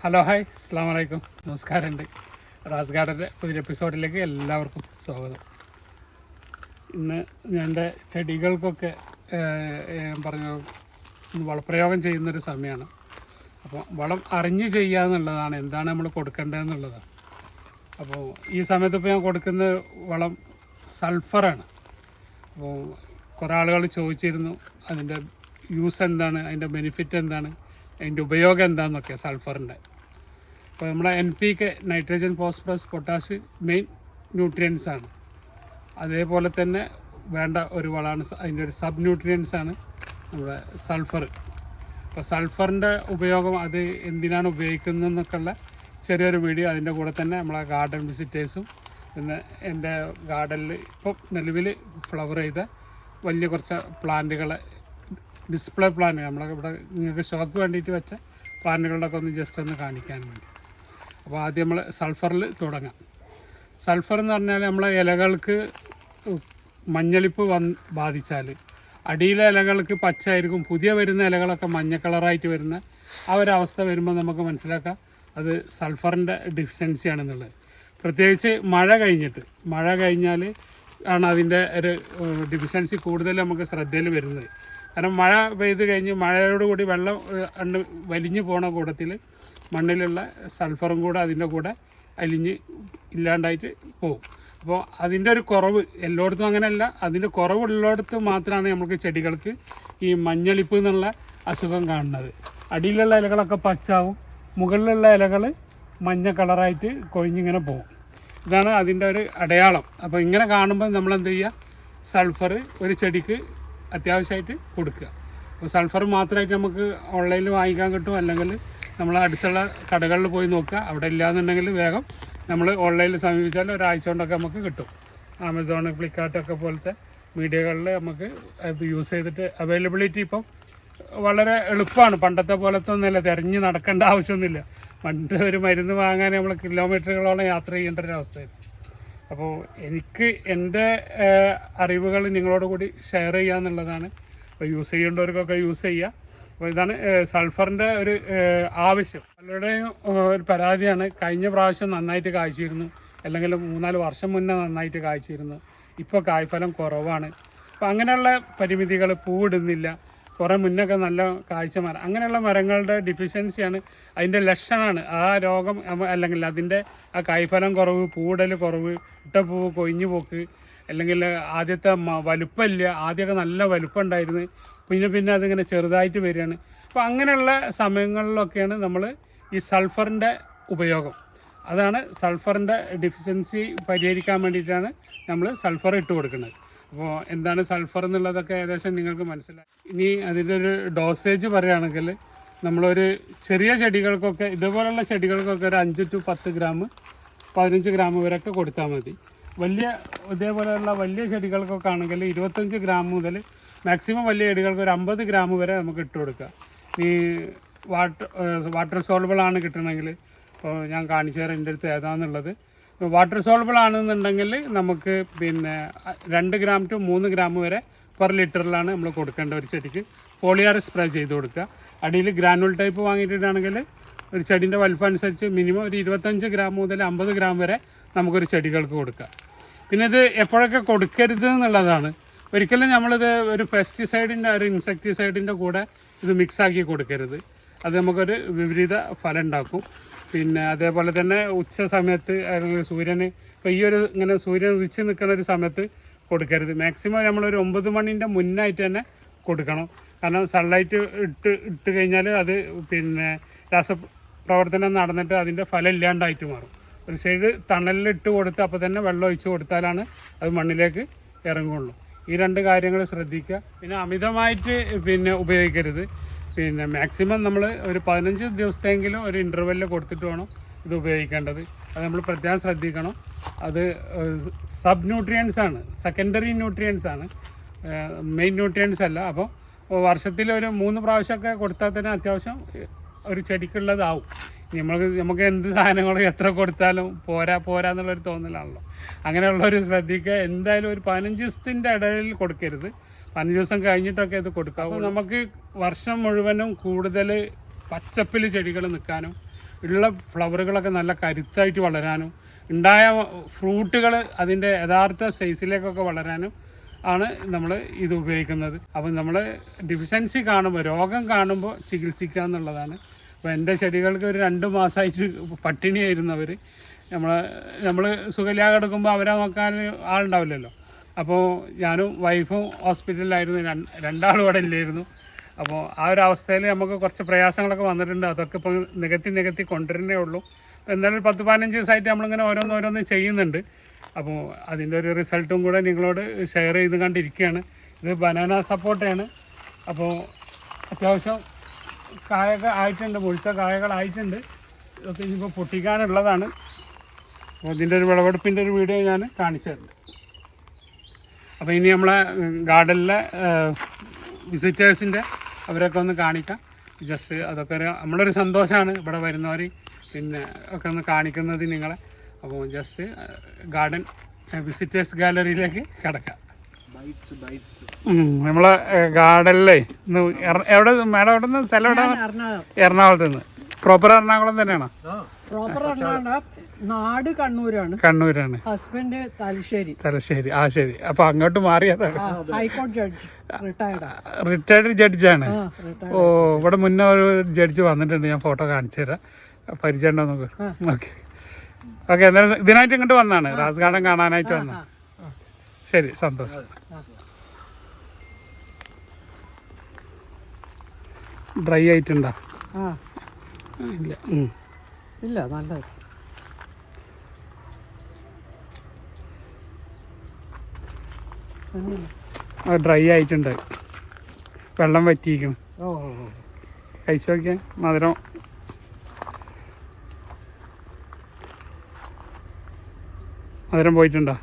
Hello hi അസ്സാം വലൈക്കും നമസ്കാരമുണ്ട്. റാസ് ഗാർഡൻ്റെ പുതിയ എപ്പിസോഡിലേക്ക് എല്ലാവർക്കും സ്വാഗതം. ഇന്ന് എൻ്റെ ചെടികൾക്കൊക്കെ ഞാൻ പറഞ്ഞു വളപ്രയോഗം ചെയ്യുന്നൊരു സമയമാണ്. അപ്പോൾ വളം അറിഞ്ഞ് ചെയ്യുക എന്നുള്ളതാണ്, എന്താണ് നമ്മൾ കൊടുക്കേണ്ടതെന്നുള്ളതാണ്. അപ്പോൾ ഈ സമയത്ത് ഇപ്പോൾ ഞാൻ കൊടുക്കുന്ന വളം സൾഫറാണ്. അപ്പോൾ കുറേ ആളുകൾ ചോദിച്ചിരുന്നു അതിൻ്റെ യൂസ് എന്താണ്, അതിൻ്റെ ബെനിഫിറ്റ് എന്താണ്, അതിൻ്റെ ഉപയോഗം എന്താണെന്നൊക്കെ സൾഫറിൻ്റെ. അപ്പോൾ നമ്മുടെ NPK nitrogen phosphorus potash main ന്യൂട്രിയൻസാണ്. അതേപോലെ തന്നെ വേണ്ട ഒരു വളമാണ്, അതിൻ്റെ ഒരു സബ് ന്യൂട്രിയൻസാണ് നമ്മുടെ സൾഫർ. അപ്പോൾ സൾഫറിൻ്റെ ഉപയോഗം അത് എന്തിനാണ് ഉപയോഗിക്കുന്നതെന്നൊക്കെയുള്ള ചെറിയൊരു വീഡിയോ, അതിൻ്റെ കൂടെ തന്നെ നമ്മളെ ഗാർഡൻ വിസിറ്റേഴ്സും പിന്നെ എൻ്റെ ഗാർഡനിൽ ഇപ്പോൾ നിലവിൽ ഫ്ലവർ ചെയ്ത വലിയ കുറച്ച് പ്ലാന്റുകളെ ഡിസ്പ്ലേ പ്ലാന്റ് നമ്മളെ ഇവിടെ നിങ്ങൾക്ക് ഷോക്ക് വേണ്ടിയിട്ട് വെച്ച പ്ലാന്റുകളുടെയൊക്കെ ഒന്ന് ജസ്റ്റ് ഒന്ന് കാണിക്കാൻ വേണ്ടി. അപ്പോൾ ആദ്യം നമ്മൾ സൾഫറിൽ തുടങ്ങാം. സൾഫർ എന്ന് പറഞ്ഞാൽ നമ്മളെ ഇലകൾക്ക് മഞ്ഞളിപ്പ് ബാധിച്ചാൽ അടിയിലെ ഇലകൾക്ക് പച്ചയായിരിക്കും, പുതിയ വരുന്ന ഇലകളൊക്കെ മഞ്ഞ കളറായിട്ട് വരുന്ന ആ ഒരു അവസ്ഥ വരുമ്പോൾ നമുക്ക് മനസ്സിലാക്കാം അത് സൾഫറിൻ്റെ ഡെഫിഷ്യൻസിയാണെന്നുള്ളത്. പ്രത്യേകിച്ച് മഴ കഴിഞ്ഞാൽ ആണ് അതിൻ്റെ ഒരു ഡെഫിഷ്യൻസി കൂടുതൽ നമുക്ക് ശ്രദ്ധയിൽ വരുന്നത്. കാരണം മഴ പെയ്ത് കഴിഞ്ഞ് മഴയോടുകൂടി വെള്ളം വലിഞ്ഞു പോണ കൂട്ടത്തിൽ മണ്ണിലുള്ള സൾഫറും കൂടെ അതിൻ്റെ കൂടെ അലിഞ്ഞ് ഇല്ലാണ്ടായിട്ട് പോകും. അപ്പോൾ അതിൻ്റെ ഒരു കുറവ് എല്ലായിടത്തും അങ്ങനെയല്ല, അതിൻ്റെ കുറവുള്ളിടത്ത് മാത്രമാണ് നമുക്ക് ചെടികൾക്ക് ഈ മഞ്ഞളിപ്പ് എന്നുള്ള അസുഖം കാണുന്നത്. അടിയിലുള്ള ഇലകളൊക്കെ പച്ചാവും, മുകളിലുള്ള ഇലകൾ മഞ്ഞ കളറായിട്ട് കൊഴിഞ്ഞിങ്ങനെ പോകും. ഇതാണ് അതിൻ്റെ ഒരു അടയാളം. അപ്പോൾ ഇങ്ങനെ കാണുമ്പോൾ നമ്മളെന്ത് ചെയ്യുക, സൾഫർ ഒരു ചെടിക്ക് അത്യാവശ്യമായിട്ട് കൊടുക്കുക. അപ്പോൾ സൾഫർ മാത്രമായിട്ട് നമുക്ക് ഓൺലൈനിൽ വാങ്ങിക്കാൻ കിട്ടും, അല്ലെങ്കിൽ നമ്മൾ അടുത്തുള്ള കടകളിൽ പോയി നോക്കുക. അവിടെ ഇല്ലയെന്നുണ്ടെങ്കിൽ വേഗം നമ്മൾ ഓൺലൈനിൽ സമീപിച്ചാൽ ഒരാഴ്ച കൊണ്ടൊക്കെ നമുക്ക് കിട്ടും. ആമസോൺ, ഫ്ലിപ്കാർട്ടൊക്കെ പോലത്തെ മീഡിയകളിൽ നമുക്ക് അത് യൂസ് ചെയ്തിട്ട് അവൈലബിലിറ്റി ഇപ്പം വളരെ എളുപ്പമാണ്. പണ്ടത്തെ പോലത്തെ ഒന്നുമില്ല, തിരഞ്ഞ് നടക്കേണ്ട ആവശ്യമൊന്നുമില്ല. പണ്ട് ഒരു മരുന്ന് വാങ്ങാൻ നമ്മൾ കിലോമീറ്ററുകളോളം യാത്ര ചെയ്യേണ്ട ഒരു അവസ്ഥയായിരുന്നു. അപ്പോൾ എനിക്ക് എൻ്റെ അറിവുകൾ നിങ്ങളോട് കൂടി ഷെയർ ചെയ്യുക എന്നുള്ളതാണ്. അപ്പോൾ യൂസ് ചെയ്യേണ്ടവർക്കൊക്കെ യൂസ് ചെയ്യുക. അപ്പോൾ ഇതാണ് സൾഫറിൻ്റെ ഒരു ആവശ്യം. പലരുടെയും ഒരു പരാതിയാണ്, കഴിഞ്ഞ പ്രാവശ്യം നന്നായിട്ട് കായ്ച്ചിരുന്നു, അല്ലെങ്കിൽ 3-4 വർഷം മുന്നേ നന്നായിട്ട് കായ്ച്ചിരുന്നു, ഇപ്പോൾ കായ്ഫലം കുറവാണ്. അപ്പോൾ അങ്ങനെയുള്ള പരിമിതികൾ, പൂവിടുന്നില്ല, കുറേ മുന്നൊക്കെ നല്ല കാഴ്ച മരം, അങ്ങനെയുള്ള മരങ്ങളുടെ ഡെഫിഷ്യൻസിയാണ് അതിൻ്റെ ലക്ഷണമാണ് ആ രോഗം. അല്ലെങ്കിൽ അതിൻ്റെ ആ കായ്ഫലം കുറവ്, പൂടൽ കുറവ്, ഇട്ട പൂവ് കൊഴിഞ്ഞു പോക്ക്, അല്ലെങ്കിൽ ആദ്യത്തെ വലുപ്പമില്ല. ആദ്യമൊക്കെ നല്ല വലുപ്പം ഉണ്ടായിരുന്നു, പിന്നെ അതിങ്ങനെ ചെറുതായിട്ട് വരികയാണ്. അപ്പോൾ അങ്ങനെയുള്ള സമയങ്ങളിലൊക്കെയാണ് നമ്മൾ ഈ സൾഫറിൻ്റെ ഉപയോഗം. അതാണ് സൾഫറിൻ്റെ ഡെഫിഷ്യൻസി പരിഹരിക്കാൻ വേണ്ടിയിട്ടാണ് നമ്മൾ സൾഫർ ഇട്ട് കൊടുക്കുന്നത്. അപ്പോൾ എന്താണ് സൾഫർ എന്നുള്ളതൊക്കെ ഏകദേശം നിങ്ങൾക്ക് മനസ്സിലായി. ഇനി അതിൻ്റെ ഒരു ഡോസേജ് പറയുകയാണെങ്കിൽ നമ്മളൊരു ചെറിയ ചെടികൾക്കൊക്കെ, ഇതുപോലുള്ള ചെടികൾക്കൊക്കെ ഒരു 5 to 10 ഗ്രാം 15 ഗ്രാം വരെയൊക്കെ കൊടുത്താൽ മതി. ഇതേപോലെയുള്ള വലിയ ചെടികൾക്കൊക്കെ ആണെങ്കിൽ 25 ഗ്രാം മുതൽ മാക്സിമം വലിയ ചെടികൾക്ക് ഒരു 50 ഗ്രാം വരെ നമുക്ക് ഇട്ട് കൊടുക്കുക. ഈ വാട്ടർ സോൾബിൾ ആണ് കിട്ടണമെങ്കിൽ ഇപ്പോൾ ഞാൻ കാണിച്ചു തരാം എൻ്റെ അടുത്ത് ഏതാണെന്നുള്ളത്. വാട്ടർ സോൾബിൾ ആണെന്നുണ്ടെങ്കിൽ നമുക്ക് 2 ഗ്രാം to 3 ഗ്രാം വരെ പെർ ലിറ്ററിലാണ് നമ്മൾ കൊടുക്കേണ്ട ഒരു ചെടിക്ക്. പോളിയാർ സ്പ്രേ ചെയ്ത് കൊടുക്കുക. അടിയിൽ ഗ്രാനുവൽ ടൈപ്പ് വാങ്ങിയിട്ടാണെങ്കിൽ ഒരു ചെടീൻ്റെ വലുപ്പം അനുസരിച്ച് മിനിമം ഒരു 25 ഗ്രാം മുതൽ 50 ഗ്രാം വരെ നമുക്കൊരു ചെടികൾക്ക് കൊടുക്കാം. പിന്നെ ഇത് എപ്പോഴൊക്കെ കൊടുക്കരുത് എന്നുള്ളതാണ്. ഒരിക്കലും നമ്മളിത് ഒരു പെസ്റ്റിസൈഡിൻ്റെ ഒരു ഇൻസെക്ടിസൈഡിൻ്റെ കൂടെ ഇത് മിക്സാക്കി കൊടുക്കരുത്. അത് നമുക്കൊരു വിപരീത ഫലം ഉണ്ടാക്കും. പിന്നെ അതേപോലെ തന്നെ ഉച്ച സമയത്ത് അല്ലെങ്കിൽ സൂര്യന് ഇപ്പോൾ ഇങ്ങനെ സൂര്യൻ ഉദിച്ച് നിൽക്കുന്ന ഒരു സമയത്ത് കൊടുക്കരുത്. മാക്സിമം നമ്മളൊരു 9 മണിൻ്റെ മുന്നായിട്ട് തന്നെ കൊടുക്കണം. കാരണം സൺലൈറ്റ് ഇട്ട് കഴിഞ്ഞാൽ അത് രാസപ്രവർത്തനം നടന്നിട്ട് അതിൻ്റെ ഫലം ഇല്ലാണ്ടായിട്ട് മാറും. ഒരു സൈഡ് തണലിലിട്ട് കൊടുത്ത് അപ്പോൾ തന്നെ വെള്ളം ഒഴിച്ച് കൊടുത്താലാണ് അത് മണ്ണിലേക്ക് ഇറങ്ങുള്ളൂ. ഈ 2 കാര്യങ്ങൾ ശ്രദ്ധിക്കുക. പിന്നെ അമിതമായിട്ട് ഉപയോഗിക്കരുത്. മാക്സിമം നമ്മൾ ഒരു 15 ദിവസത്തെങ്കിലും ഒരു ഇൻ്റർവെല്ലിൽ കൊടുത്തിട്ട് വേണം ഇത് ഉപയോഗിക്കേണ്ടത്. അത് നമ്മൾ പ്രത്യേകം ശ്രദ്ധിക്കണം. അത് സബ് ന്യൂട്രിയൻസ് ആണ്, സെക്കൻഡറി ന്യൂട്രിയൻസ് ആണ്, മെയിൻ ന്യൂട്രിയൻസ് അല്ല. അപ്പോൾ വർഷത്തിൽ ഒരു 3 പ്രാവശ്യമൊക്കെ കൊടുത്താൽ തന്നെ അത്യാവശ്യം ഒരു ചെടിക്കുള്ളതാവും. നമുക്ക് എന്ത് സാധനങ്ങളും എത്ര കൊടുത്താലും പോരാ എന്നുള്ളൊരു തോന്നലാണല്ലോ. അങ്ങനെയുള്ളൊരു ശ്രദ്ധിക്കുക. എന്തായാലും ഒരു 15 ദിവസത്തിൻ്റെ ഇടയിൽ കൊടുക്കരുത്. 15 ദിവസം കഴിഞ്ഞിട്ടൊക്കെ ഇത് കൊടുക്കാം. അപ്പോൾ നമുക്ക് വർഷം മുഴുവനും കൂടുതൽ പച്ചപ്പിൽ ചെടികൾ നിൽക്കാനും ഉള്ള ഫ്ലവറുകളൊക്കെ നല്ല കരുത്തായിട്ട് വളരാനും ഉണ്ടായ ഫ്രൂട്ടുകൾ അതിൻ്റെ യഥാർത്ഥ സൈസിലേക്കൊക്കെ വളരാനും ആണ് നമ്മൾ ഇത് ഉപയോഗിക്കുന്നത്. അപ്പം നമ്മൾ ഡിഫിഷ്യൻസി കാണുമ്പോൾ, രോഗം കാണുമ്പോൾ ചികിത്സിക്കുക എന്നുള്ളതാണ്. അപ്പോൾ എൻ്റെ ചെടികൾക്ക് ഒരു 2 മാസമായിട്ട് പട്ടിണിയായിരുന്നു അവർ. നമ്മൾ സുഖമില്ലാതെ കിടക്കുമ്പോൾ അവരെ നോക്കാൻ ആളുണ്ടാവില്ലല്ലോ. അപ്പോൾ ഞാനും വൈഫും ഹോസ്പിറ്റലിലായിരുന്നു, 2 ആളും അവിടെ ഇല്ലായിരുന്നു. അപ്പോൾ ആ ഒരു അവസ്ഥയിൽ നമുക്ക് കുറച്ച് പ്രയാസങ്ങളൊക്കെ വന്നിട്ടുണ്ട്. അതൊക്കെ ഇപ്പോൾ നികത്തി കൊണ്ടുവരുന്നേ ഉള്ളൂ. എന്തായാലും 10-15 ദിവസമായിട്ട് നമ്മളിങ്ങനെ ഓരോന്ന് ചെയ്യുന്നുണ്ട്. അപ്പോൾ അതിൻ്റെ ഒരു റിസൾട്ടും കൂടെ നിങ്ങളോട് ഷെയർ ചെയ്ത് കണ്ടിരിക്കുകയാണ്. ഇത് ബനാന സപ്പോട്ടയാണ്. അപ്പോൾ അത്യാവശ്യം കായൊക്കെ ആയിട്ടുണ്ട്, മുഴുത്ത കായകളായിട്ടുണ്ട്. ഇതൊക്കെ ഇനിയിപ്പോൾ പൊട്ടിക്കാനുള്ളതാണ്. അപ്പോൾ ഇതിൻ്റെ ഒരു വിളവെടുപ്പിൻ്റെ ഒരു വീഡിയോ ഞാൻ കാണിച്ചു തരുന്നുണ്ട്. അപ്പോൾ ഇനി നമ്മളെ ഗാർഡനിലെ വിസിറ്റേഴ്സിൻ്റെ അവരൊക്കെ ഒന്ന് കാണിക്കാം. ജസ്റ്റ് അതൊക്കെ നമ്മളൊരു സന്തോഷമാണ് ഇവിടെ വരുന്നവർ പിന്നെ ഒക്കെ ഒന്ന് കാണിക്കുന്നത് നിങ്ങളെ. അപ്പോൾ ജസ്റ്റ് ഗാർഡൻ വിസിറ്റേഴ്സ് ഗാലറിയിലേക്ക് കിടക്കാം. നമ്മളെ ഗാർഡനിലേ എവിടെ മാഡം എവിടെ നിന്ന് സ്ഥലം എവിടെ? എറണാകുളത്ത് നിന്ന്. പ്രോപ്പർ എറണാകുളം തന്നെയാണോ? നാട് കണ്ണൂരാണ്. കണ്ണൂരാണ്. ഹസ്ബൻഡ് തലശ്ശേരി. തലശ്ശേരി. ആ ശരി. അപ്പൊ അങ്ങോട്ട് മാറിയതാണ്. ഹൈക്കോടതി ജഡ്ജ്, റിട്ടയർഡ് ജഡ്ജാണ്. ഓ, ഇവിടെ മുന്നേ ഒരു ജഡ്ജ് വന്നിട്ടുണ്ട്. ഞാൻ ഫോട്ടോ കാണിച്ചു തരാം, പരിചയം ഉണ്ടോ നോക്ക്. Okay okay. എന്തായാലും ഇതിനായിട്ട് ഇങ്ങോട്ട് വന്നാണ്, റാസ് ഗാർഡൻ കാണാനായിട്ട് വന്നാണ്. ശരി, സന്തോഷം. ഡ്രൈ ആയിട്ടുണ്ടോ? ഇല്ല ഇല്ല, നല്ലത്. ഡ്രൈ ആയിട്ടുണ്ട്, വെള്ളം വറ്റിയിരിക്കണം. കഴിച്ചു നോക്കിയാൽ മധുരം പോയിട്ടുണ്ടോ?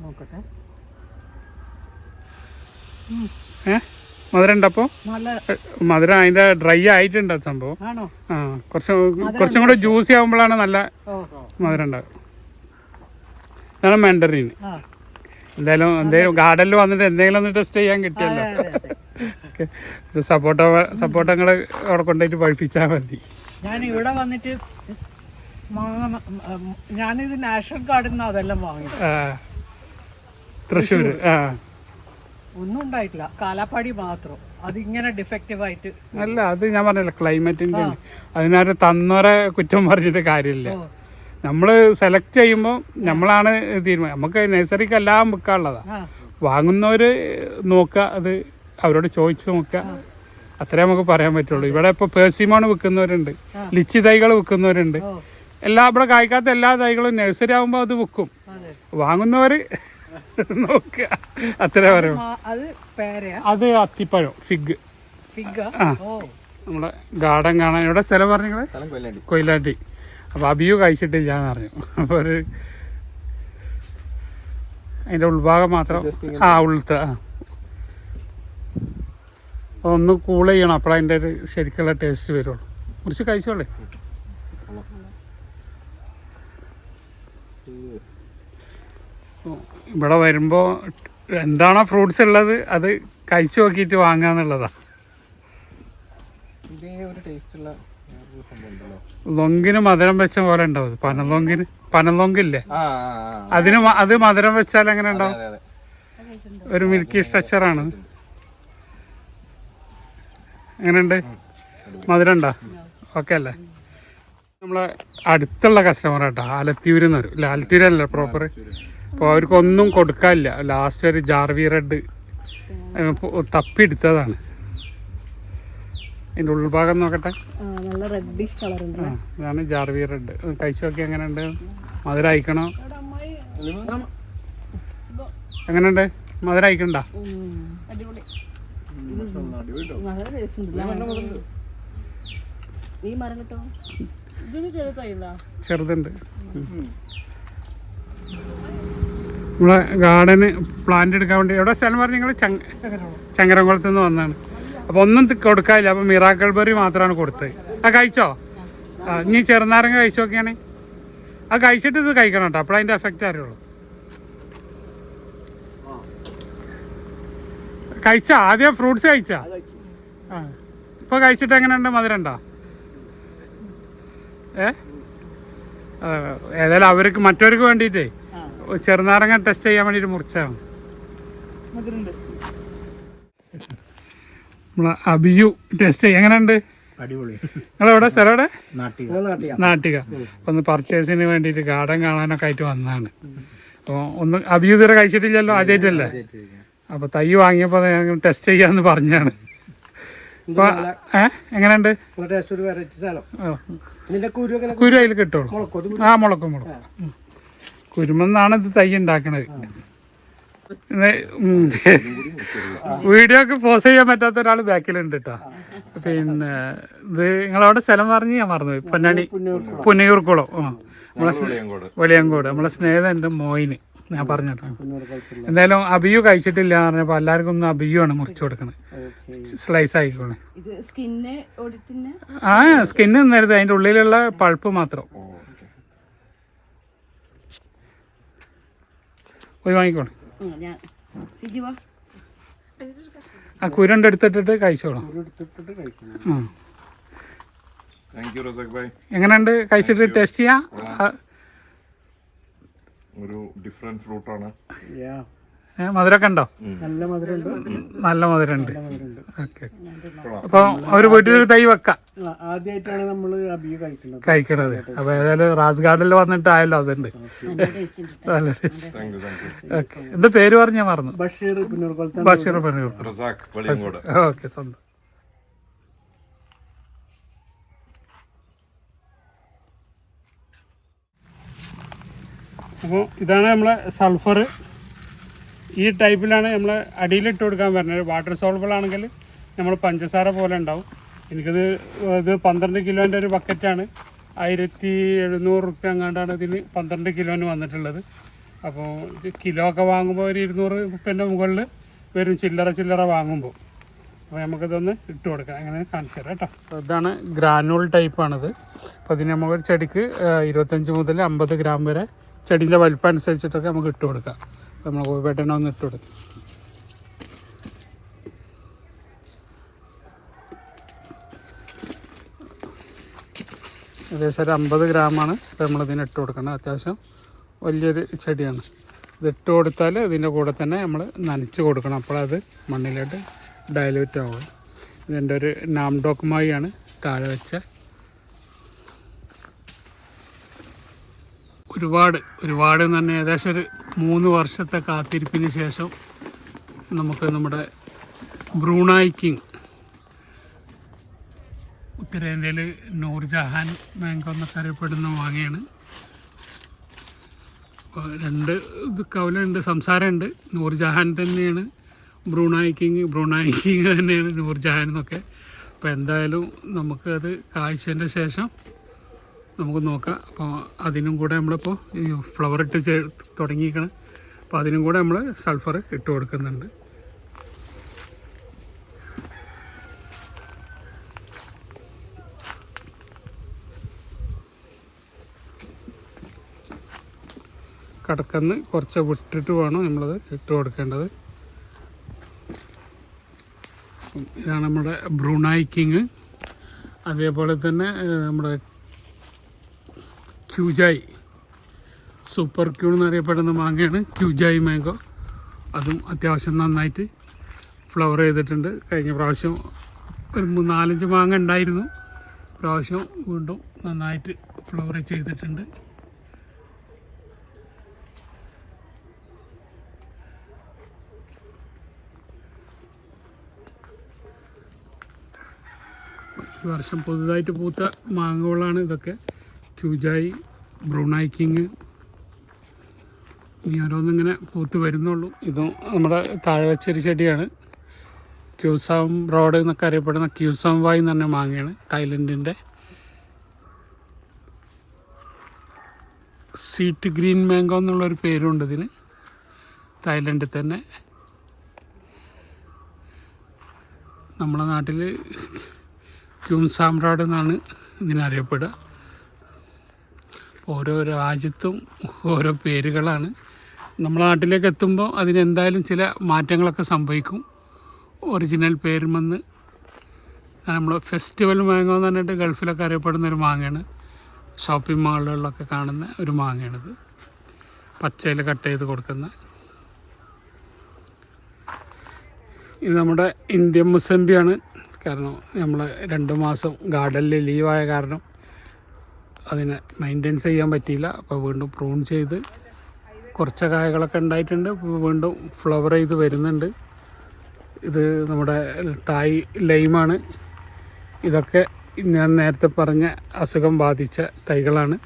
നോക്കട്ടെ. മധുരം ഉണ്ടപ്പോൾ? മധുരം അതിൻ്റെ ഡ്രൈ ആയിട്ടുണ്ട് സംഭവം. ആ, കുറച്ചും കൂടെ ജ്യൂസി ആകുമ്പോഴാണ് നല്ല മധുരം ഉണ്ടാകും. ഇതാണ് മാൻഡറിന്. എന്തായാലും ഗാർഡനിൽ വന്നിട്ട് എന്തെങ്കിലും ഒന്ന് ടെസ്റ്റ് ചെയ്യാൻ കിട്ടിയല്ലോ. ഓക്കെ. സപ്പോർട്ടങ്ങൾ അവിടെ കൊണ്ടുപോയിട്ട് പഴിപ്പിച്ചാൽ മതി. ഞാൻ ഇവിടെ വന്നിട്ട് ഞാനിത് നാഷണൽ ഗാർഡൻ അതെല്ലാം വാങ്ങി. തൃശ്ശൂർ. ഒന്നും ഉണ്ടായിട്ടില്ല, കാലാപ്പാടി മാത്രം. അതിങ്ങനെ ഡിഫക്റ്റീവ് ആയിട്ട് അല്ല, അത് ഞാൻ പറഞ്ഞില്ല, ക്ലൈമറ്റിൻ്റെ. അതിനൊരു തന്നവരെ കുറ്റം പറഞ്ഞിട്ട് കാര്യമില്ല. നമ്മൾ സെലക്ട് ചെയ്യുമ്പോൾ നമ്മളാണ് തീരുമാനം. നമുക്ക് നഴ്സറിക്ക് എല്ലാം വിൽക്കാനുള്ളതാണ്. വാങ്ങുന്നവർ നോക്കുക, അത് അവരോട് ചോദിച്ചു നോക്കുക, അത്രേ നമുക്ക് പറയാൻ പറ്റുള്ളൂ. ഇവിടെ ഇപ്പോൾ പേഴ്സിമോൺ വിൽക്കുന്നവരുണ്ട്, ലിച്ചി തൈകൾ വിൽക്കുന്നവരുണ്ട്. ഇവിടെ കായ്ക്കാത്ത എല്ലാ തൈകളും നഴ്സറി ആകുമ്പോൾ അത് വിൽക്കും. വാങ്ങുന്നവർ നോക്കുക, അത്രേ പറയും. അത് അത്തിപ്പഴം, ഫിഗ്. ആ, നമ്മളെ ഗാർഡൻ കാണാൻ. ഇവിടെ സ്ഥലം പറഞ്ഞത് കൊയിലാണ്ടി. അപ്പോൾ അബിയു കഴിച്ചിട്ടില്ല എന്ന് പറഞ്ഞു. അപ്പോൾ അതിൻ്റെ ഉൾഭാഗം മാത്രം. ഉള്ളത്തെ ഒന്ന് കൂൾ ചെയ്യണം, അപ്പോൾ അതിൻ്റെ ഒരു ശരിക്കുള്ള ടേസ്റ്റ് വരുള്ളൂ. കുറച്ച് കഴിച്ചോളേ. ഇവിടെ വരുമ്പോൾ എന്താണോ ഫ്രൂട്ട്സ് ഉള്ളത് അത് കഴിച്ചു നോക്കിയിട്ട് വാങ്ങാന്നുള്ളതാണ്. ലൊങ്കിന് മധുരം വെച്ച പോലെ ഉണ്ടാവും. പനലൊങ്കില്ലേ, അത് മധുരം വെച്ചാൽ എങ്ങനെ ഉണ്ടാവും? ഒരു മിൽക്കി സ്ട്രക്ചറാണ്. എങ്ങനെയുണ്ട്? മധുരം ഉണ്ടോ? ഓക്കെ അല്ലേ? നമ്മളെ അടുത്തുള്ള കസ്റ്റമർ കേട്ടോ, ആലത്തിയൂരിൽ നിന്ന് വരും. ആലത്തിയൂരല്ല പ്രോപ്പർ. അപ്പോൾ അവർക്കൊന്നും കൊടുക്കാനില്ല. ലാസ്റ്റ് ഒരു ജാർവി റെഡ് തപ്പിയെടുത്തതാണ്. അതിൻ്റെ ഉൾഭാഗം നോക്കട്ടെ. ഇതാണ് ജാർവി റെഡ്. കഴിച്ചു നോക്കി എങ്ങനെയുണ്ട്? മധുരം അയക്കണോ? എങ്ങനെയുണ്ട്? മധുരം അയക്കണ്ട? ചെറുതുണ്ട്. നമ്മളെ ഗാർഡന് പ്ലാന്റ് എടുക്കാൻ വേണ്ടി എവിടെ സ്ഥലം പറഞ്ഞ് നിങ്ങൾ? ചങ്ങരംകുളത്ത് നിന്ന് വന്നതാണ്. അപ്പോൾ ഒന്നും കൊടുക്കാനില്ല. അപ്പോൾ മിറാക്കിൾ ബെറി മാത്രമാണ് കൊടുത്തത്. കഴിച്ചോ? ഇനി ചെറുനാരങ്ങ കഴിച്ചു നോക്കിയാണേ. കഴിച്ചിട്ട് ഇത് കഴിക്കണം കേട്ടോ, അപ്പോൾ അതിൻ്റെ എഫക്റ്റ് അറിയുള്ളൂ. കഴിച്ചാ? ആദ്യം ഫ്രൂട്ട്സ് കഴിച്ചാ? ഇപ്പോൾ കഴിച്ചിട്ട് എങ്ങനെയുണ്ട്? മധുരം ഉണ്ടോ? ഏതായാലും അവർക്ക് മറ്റവർക്ക് വേണ്ടിയിട്ടേ ചെറുനാരങ്ങ ടെസ്റ്റ് ചെയ്യാൻ വേണ്ടിയിട്ട് മുറിച്ചാണ്. നമ്മളെ അബിയു ടെസ്റ്റ് ചെയ്യും. എങ്ങനെയുണ്ട്? നിങ്ങളെവിടെ സ്ഥലം? എവിടെ? നാട്ടിക. ഒന്ന് പർച്ചേസിന് വേണ്ടിയിട്ട് ഗാർഡൻ കാണാനൊക്കെ ആയിട്ട് വന്നതാണ്. അപ്പോൾ ഒന്ന് അബിയു ഇതുവരെ കഴിച്ചിട്ടില്ലല്ലോ, ആദ്യമായിട്ടല്ലേ? അപ്പോൾ തൈ വാങ്ങിയപ്പോൾ ഞങ്ങൾ ടെസ്റ്റ് ചെയ്യാമെന്ന് പറഞ്ഞാണ്. അപ്പോൾ എങ്ങനെയുണ്ട്? കുരു അതിൽ കിട്ടുള്ളൂ. മുളക്കും. കുരുമെന്നാണ് ഇത് തൈ ഉണ്ടാക്കണത്. വീഡിയോ ഒക്കെ പോസ് ചെയ്യാൻ പറ്റാത്ത ഒരാൾ ബാക്കിലുണ്ട് കേട്ടോ. പിന്നെ ഇത് നിങ്ങളവിടെ സ്ഥലം പറഞ്ഞ് ഞാൻ മറന്നുപോയി. പൊന്നാനി പുന്നയൂർക്കുളം. വെളിയങ്കോട്. നമ്മളെ സ്നേഹിതൻ്റെ മോയിന് ഞാൻ പറഞ്ഞിട്ടോ. എന്തായാലും അബിയു കഴിച്ചിട്ടില്ല എന്ന് പറഞ്ഞപ്പോൾ എല്ലാവർക്കും ഒന്ന് അബിയു ആണ് മുറിച്ചു കൊടുക്കണത്. സ്ലൈസ് ആയിക്കോണേ. സ്കിന്ന് നേരത്തെ അതിൻ്റെ ഉള്ളിലുള്ള പൾപ്പ് മാത്രം പോയി വാങ്ങിക്കോളെ. ആ കുരുണ്ട് എടുത്തിട്ടിട്ട് കഴിച്ചോളാം. എങ്ങനെയുണ്ട് കഴിച്ചിട്ട് ടേസ്റ്റ് ചെയ്യാം? ഒരു ഡിഫറെന്റ് ഫ്രൂട്ട് ആണ്. മധുരമൊക്കെ ഉണ്ടോ? നല്ല മധുരമുണ്ട്. ഓക്കെ. അപ്പോൾ ഒരു വീട്ടിലൊരു തൈ വെക്കാം. ആദ്യമായിട്ടാണ് നമ്മൾ അബിയു കഴിക്കണത്. അപ്പോൾ ഏതായാലും റാസ് ഗാർഡനിൽ വന്നിട്ടായല്ലോ അതുണ്ട്. നല്ല ടേസ്റ്റ്. ഓക്കെ. എന്താ പേര് പറഞ്ഞാൽ മറന്നു? ബഷീർ പനൂർ. ഓക്കെ, സ്വന്തം. അപ്പോൾ ഇതാണ് നമ്മളെ സൾഫർ. ഈ ടൈപ്പിലാണ് നമ്മൾ അടിയിലിട്ട് കൊടുക്കാൻ പറഞ്ഞത്. വാട്ടർ സോൾബിൾ ആണെങ്കിൽ നമ്മൾ പഞ്ചസാര പോലെ ഉണ്ടാവും. എനിക്കത് 12 കിലോൻ്റെ ഒരു ബക്കറ്റാണ്. 1700 റുപ്യ അങ്ങാണ്ടാണ് ഇതിന് 12 കിലോന് വന്നിട്ടുള്ളത്. അപ്പോൾ കിലോ ഒക്കെ വാങ്ങുമ്പോൾ ഒരു 200 റുപ്യൻ്റെ മുകളിൽ വരും ചില്ലറ വാങ്ങുമ്പോൾ. അപ്പോൾ നമുക്കിതൊന്ന് ഇട്ട് കൊടുക്കാം. അങ്ങനെ കാണിച്ചു തരാം കേട്ടോ. ഇതാണ് ഗ്രാനുവൽ ടൈപ്പാണിത്. അപ്പോൾ അതിന് നമുക്ക് ചെടിക്ക് 25 മുതൽ 50 ഗ്രാം വരെ ചെടീൻ്റെ വലിപ്പം അനുസരിച്ചിട്ടൊക്കെ നമുക്ക് ഇട്ട് കൊടുക്കാം. നമ്മൾ കോഴിപ്പേട്ടനെ ഒന്ന് ഇട്ട് കൊടുക്കും. ഏകദേശം ഒരു 50 ഗ്രാമാണ് നമ്മളിതിന് ഇട്ട് കൊടുക്കണം. അത്യാവശ്യം വലിയൊരു ചെടിയാണ്. ഇത് ഇട്ട് കൊടുത്താൽ ഇതിൻ്റെ കൂടെ തന്നെ നമ്മൾ നനച്ച് കൊടുക്കണം. അപ്പോഴത് മണ്ണിലോട്ട് ഡയലൂറ്റ് ആവുള്ളൂ. ഇതിൻ്റെ ഒരു നാംഡോക്കുമായിയാണ് താഴെ വെച്ച. ഒരുപാട് തന്നെ ഏകദേശം ഒരു 3 വർഷത്തെ കാത്തിരിപ്പിന് ശേഷം നമുക്ക് നമ്മുടെ ബ്രൂണായ് കിങ്, ഉത്തരേന്ത്യയിൽ നൂർജഹാൻ മാംഗോ എന്നൊക്കെ അറിയപ്പെടുന്ന മാങ്ങയാണ്. അപ്പോൾ 2 കവലുണ്ട്, സംസാരമുണ്ട്. നൂർജഹാൻ തന്നെയാണ് ബ്രൂണായ് കിങ് തന്നെയാണ് നൂർജഹാൻ എന്നൊക്കെ. അപ്പോൾ എന്തായാലും നമുക്കത് കായ്ച്ചതിൻ്റെ ശേഷം നമുക്ക് നോക്കാം. അപ്പോൾ അതിനും കൂടെ നമ്മളിപ്പോൾ ഈ ഫ്ലവർ ഇട്ട് തുടങ്ങിയിരിക്കണം. അപ്പോൾ അതിനും കൂടെ നമ്മൾ സൾഫർ ഇട്ട് കൊടുക്കുന്നുണ്ട്. കടക്കന്ന് കുറച്ച് വിട്ടിട്ട് വേണം നമ്മളത് ഇട്ട് കൊടുക്കേണ്ടത്. ഇതാണ് നമ്മുടെ ബ്രൂണായ് കിങ്. അതേപോലെ തന്നെ നമ്മുടെ ക്യൂജായ്, സൂപ്പർ ക്യൂൺ എന്നറിയപ്പെടുന്ന മാങ്ങയാണ് ക്യൂജായ് മാംഗോ. അതും അത്യാവശ്യം നന്നായിട്ട് ഫ്ലവർ ചെയ്തിട്ടുണ്ട്. കഴിഞ്ഞ പ്രാവശ്യം ഒരു 4-5 മാങ്ങ ഉണ്ടായിരുന്നു. പ്രാവശ്യം വീണ്ടും നന്നായിട്ട് ഫ്ലവർ ചെയ്തിട്ടുണ്ട്. ഈ വർഷം പുതുതായിട്ട് പൂത്ത മാങ്ങകളാണ് ഇതൊക്കെ. ക്യൂജായ്, ബ്രൂണായ് കിങ്, ഇനി ഓരോന്നിങ്ങനെ പൂത്ത് വരുന്നുള്ളൂ. ഇതും നമ്മുടെ താഴെ വെച്ചൊരു ചെടിയാണ്. ക്യൂസാം റോഡ് എന്നൊക്കെ അറിയപ്പെടുന്ന ക്യൂസാം വായ് എന്ന് പറഞ്ഞ മാങ്ങയാണ്. തായ്ലൻഡിൻ്റെ സീറ്റ് ഗ്രീൻ മാംഗോ എന്നുള്ളൊരു പേരുണ്ട് ഇതിന്, തായ്ലൻഡിൽ തന്നെ. നമ്മുടെ നാട്ടിൽ ക്യൂസാം റോഡ് എന്നാണ് ഇതിനറിയപ്പെടുക. ഓരോ രാജ്യത്തും ഓരോ പേരുകളാണ്. നമ്മുടെ നാട്ടിലേക്ക് എത്തുമ്പോൾ അതിനെന്തായാലും ചില മാറ്റങ്ങളൊക്കെ സംഭവിക്കും. ഒറിജിനൽ പേരും വന്ന് നമ്മൾ ഫെസ്റ്റിവൽ മാങ്ങോ എന്ന് പറഞ്ഞിട്ട് ഗൾഫിലൊക്കെ അറിയപ്പെടുന്നൊരു മാങ്ങയാണ്. ഷോപ്പിംഗ് മാളുകളിലൊക്കെ കാണുന്ന ഒരു മാങ്ങയാണിത്. പച്ചയിൽ കട്ട് ചെയ്ത് കൊടുക്കുന്ന. ഇത് നമ്മുടെ ഇന്ത്യൻ മുസമ്പിയാണ്. കാരണം നമ്മൾ 2 മാസം ഗാർഡനിൽ ലീവായ കാരണം അതിനെ മെയിൻറ്റെയിൻസ് ചെയ്യാൻ പറ്റിയില്ല. അപ്പോൾ വീണ്ടും പ്രൂൺ ചെയ്ത് കുറച്ച് കായകളൊക്കെ ഉണ്ടായിട്ടുണ്ട്. വീണ്ടും ഫ്ലവർ ചെയ്ത് വരുന്നുണ്ട്. ഇത് നമ്മുടെ തായ് ലൈമാണ്. ഇതൊക്കെ ഞാൻ നേരത്തെ പറഞ്ഞ അസുഖം ബാധിച്ച തൈകളാണ്.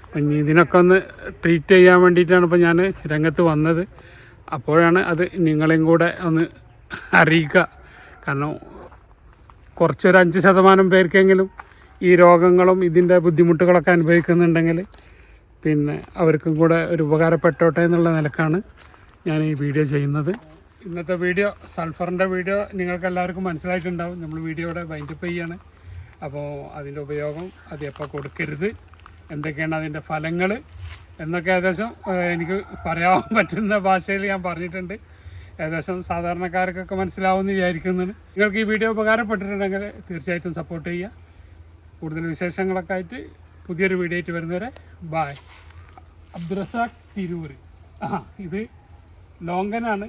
അപ്പം ഇതിനൊക്കെ ഒന്ന് ട്രീറ്റ് ചെയ്യാൻ വേണ്ടിയിട്ടാണ് ഇപ്പോൾ ഞാൻ രംഗത്ത് വന്നത്. അപ്പോഴാണ് അത് നിങ്ങളെയും കൂടെ ഒന്ന് അറിയിക്കുക. കാരണം കുറച്ചൊരു 5% പേർക്കെങ്കിലും ഈ രോഗങ്ങളും ഇതിൻ്റെ ബുദ്ധിമുട്ടുകളൊക്കെ അനുഭവിക്കുന്നുണ്ടെങ്കിൽ പിന്നെ അവർക്കും കൂടെ ഒരു ഉപകാരപ്പെട്ടോട്ടെ എന്നുള്ള നിലക്കാണ് ഞാൻ ഈ വീഡിയോ ചെയ്യുന്നത്. ഇന്നത്തെ വീഡിയോ സൾഫറിൻ്റെ വീഡിയോ നിങ്ങൾക്ക് എല്ലാവർക്കും മനസ്സിലായിട്ടുണ്ടാവും. നമ്മൾ വീഡിയോയുടെ വൈൻഡപ്പ് ചെയ്യാണ്. അപ്പോൾ അതിൻ്റെ ഉപയോഗം അത് എപ്പോൾ കൊടുക്കരുത്, എന്തൊക്കെയാണ് അതിൻ്റെ ഫലങ്ങൾ എന്നൊക്കെ ഏകദേശം എനിക്ക് പറയാൻ പറ്റുന്ന ഭാഷയിൽ ഞാൻ പറഞ്ഞിട്ടുണ്ട്. ഏകദേശം സാധാരണക്കാർക്കൊക്കെ മനസ്സിലാവുമെന്ന് വിചാരിക്കുന്നതാണ്. നിങ്ങൾക്ക് ഈ വീഡിയോ ഉപകാരപ്പെട്ടിട്ടുണ്ടെങ്കിൽ തീർച്ചയായിട്ടും സപ്പോർട്ട് ചെയ്യുക. കൂടുതൽ വിശേഷങ്ങളൊക്കെ ആയിട്ട് പുതിയൊരു വീഡിയോ ആയിട്ട് വരുന്നവരെ ബായ്. അബ്ദുറസാഖ് തിരൂർ. ഇത് ലോങ്കനാണ്.